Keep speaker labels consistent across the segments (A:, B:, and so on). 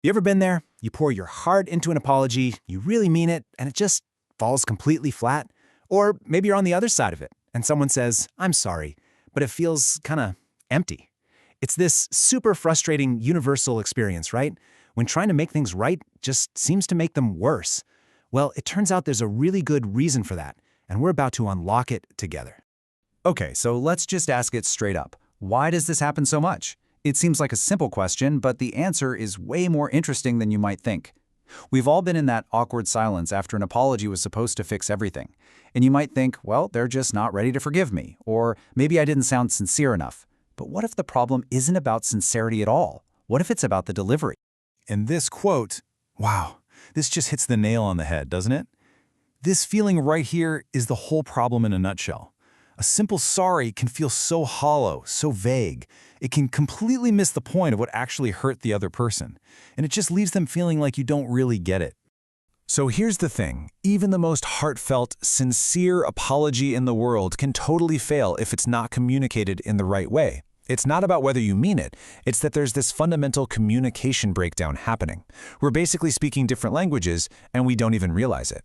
A: You ever been there? You pour your heart into an apology, you really mean it, and it just falls completely flat? Or maybe you're on the other side of it, and someone says, "I'm sorry," but it feels kind of empty. It's this super frustrating universal experience, right? When trying to make things right just seems to make them worse. Well, it turns out there's a really good reason for that, and we're about to unlock it together.
B: Okay, so let's just ask it straight up. Why does this happen so much? It seems like a simple question, but the answer is way more interesting than you might think. We've all been in that awkward silence after an apology was supposed to fix everything. And you might think, well, they're just not ready to forgive me, or maybe I didn't sound sincere enough. But what if the problem isn't about sincerity at all? What if it's about the delivery?
C: And this quote, wow, this just hits the nail on the head, doesn't it? This feeling right here is the whole problem in a nutshell. A simple sorry can feel so hollow, so vague. It can completely miss the point of what actually hurt the other person, and it just leaves them feeling like you don't really get it. So here's the thing, even the most heartfelt, sincere apology in the world can totally fail if it's not communicated in the right way. It's not about whether you mean it, it's that there's this fundamental communication breakdown happening. We're basically speaking different languages, and we don't even realize it.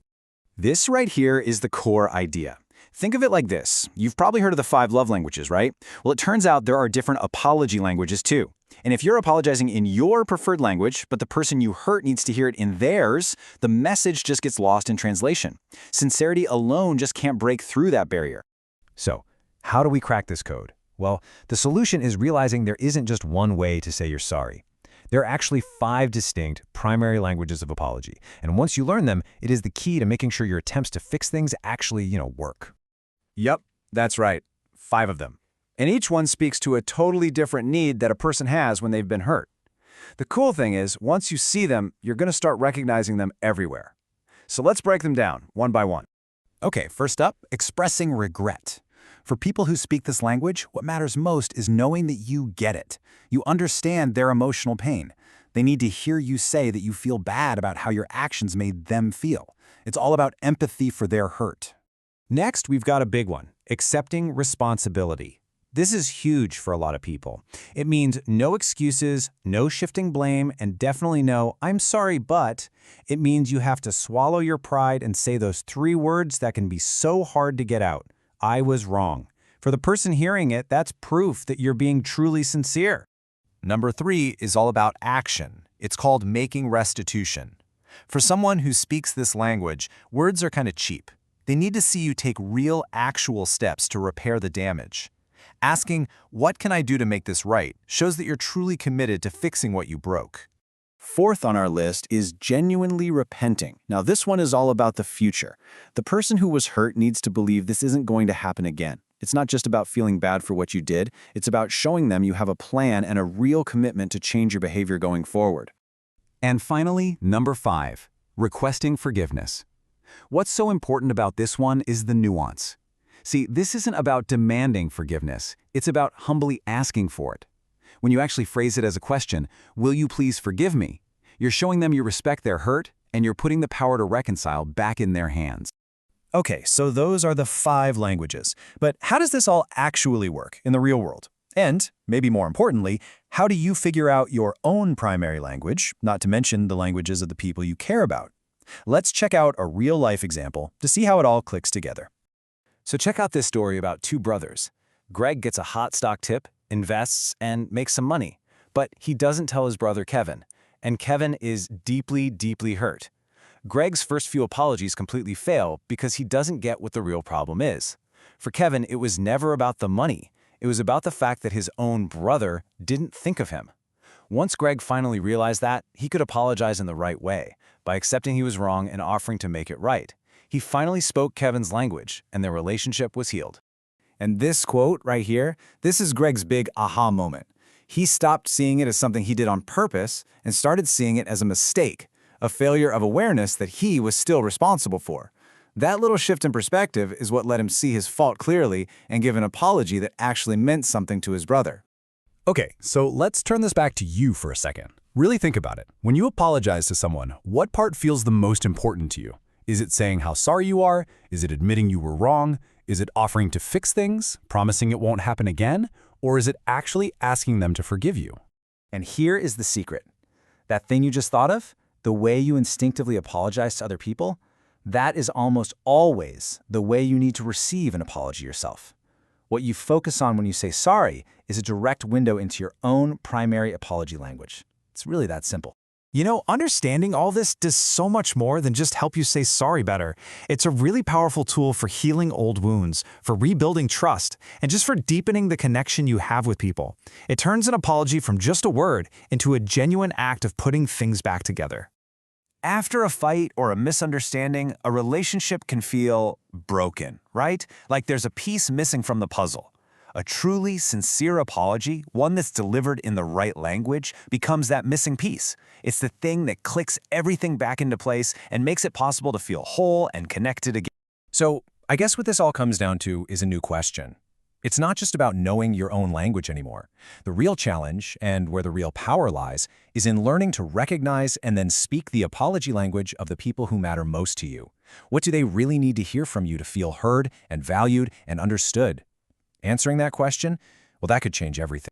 B: This right here is the core idea. Think of it like this. You've probably heard of the 5 love languages, right? Well, it turns out there are different apology languages too. And if you're apologizing in your preferred language, but the person you hurt needs to hear it in theirs, the message just gets lost in translation. Sincerity alone just can't break through that barrier.
C: So, how do we crack this code? Well, the solution is realizing there isn't just one way to say you're sorry. There are actually 5 distinct primary languages of apology, and once you learn them, it is the key to making sure your attempts to fix things actually, work.
B: Yep, that's right. 5 of them. And each one speaks to a totally different need that a person has when they've been hurt. The cool thing is, once you see them, you're going to start recognizing them everywhere. So let's break them down, one by one.
C: Okay, first up, expressing regret. For people who speak this language, what matters most is knowing that you get it. You understand their emotional pain. They need to hear you say that you feel bad about how your actions made them feel. It's all about empathy for their hurt. Next, we've got a big one, accepting responsibility. This is huge for a lot of people. It means no excuses, no shifting blame, and definitely no, "I'm sorry, but." It means you have to swallow your pride and say those 3 words that can be so hard to get out. "I was wrong." For the person hearing it, that's proof that you're being truly sincere. Number 3 is all about action. It's called making restitution. For someone who speaks this language, words are kind of cheap. They need to see you take real, actual steps to repair the damage. Asking, "What can I do to make this right?" shows that you're truly committed to fixing what you broke.
B: Fourth on our list is genuinely repenting. Now, this one is all about the future. The person who was hurt needs to believe this isn't going to happen again. It's not just about feeling bad for what you did. It's about showing them you have a plan and a real commitment to change your behavior going forward.
C: And finally, number 5, requesting forgiveness. What's so important about this one is the nuance. See, this isn't about demanding forgiveness. It's about humbly asking for it. When you actually phrase it as a question, "Will you please forgive me?" you're showing them you respect their hurt, and you're putting the power to reconcile back in their hands.
A: Okay, so those are the 5 languages. But how does this all actually work in the real world? And, maybe more importantly, how do you figure out your own primary language, not to mention the languages of the people you care about? Let's check out a real-life example to see how it all clicks together. So check out this story about 2 brothers. Greg gets a hot stock tip, invests, and makes some money. But he doesn't tell his brother Kevin, and Kevin is deeply, deeply hurt. Greg's first few apologies completely fail because he doesn't get what the real problem is. For Kevin, it was never about the money. It was about the fact that his own brother didn't think of him. Once Greg finally realized that, he could apologize in the right way, by accepting he was wrong and offering to make it right. He finally spoke Kevin's language, and their relationship was healed. And this quote right here, this is Greg's big aha moment. He stopped seeing it as something he did on purpose and started seeing it as a mistake, a failure of awareness that he was still responsible for. That little shift in perspective is what let him see his fault clearly and give an apology that actually meant something to his brother.
C: Okay, so let's turn this back to you for a second. Really think about it. When you apologize to someone, what part feels the most important to you? Is it saying how sorry you are? Is it admitting you were wrong? Is it offering to fix things, promising it won't happen again? Or is it actually asking them to forgive you?
A: And here is the secret.
C: That thing you just thought of, the way you instinctively apologize to other people, that is almost always the way you need to receive an apology yourself. What you focus on when you say sorry is a direct window into your own primary apology language. It's really that simple.
A: You know, understanding all this does so much more than just help you say sorry better. It's a really powerful tool for healing old wounds, for rebuilding trust, and just for deepening the connection you have with people. It turns an apology from just a word into a genuine act of putting things back together. After a fight or a misunderstanding, a relationship can feel broken, right? Like there's a piece missing from the puzzle. A truly sincere apology, one that's delivered in the right language, becomes that missing piece. It's the thing that clicks everything back into place and makes it possible to feel whole and connected again. So, I guess what this all comes down to is a new question. It's not just about knowing your own language anymore. The real challenge, and where the real power lies, is in learning to recognize and then speak the apology language of the people who matter most to you. What do they really need to hear from you to feel heard and valued and understood? Answering that question, well, that could change everything.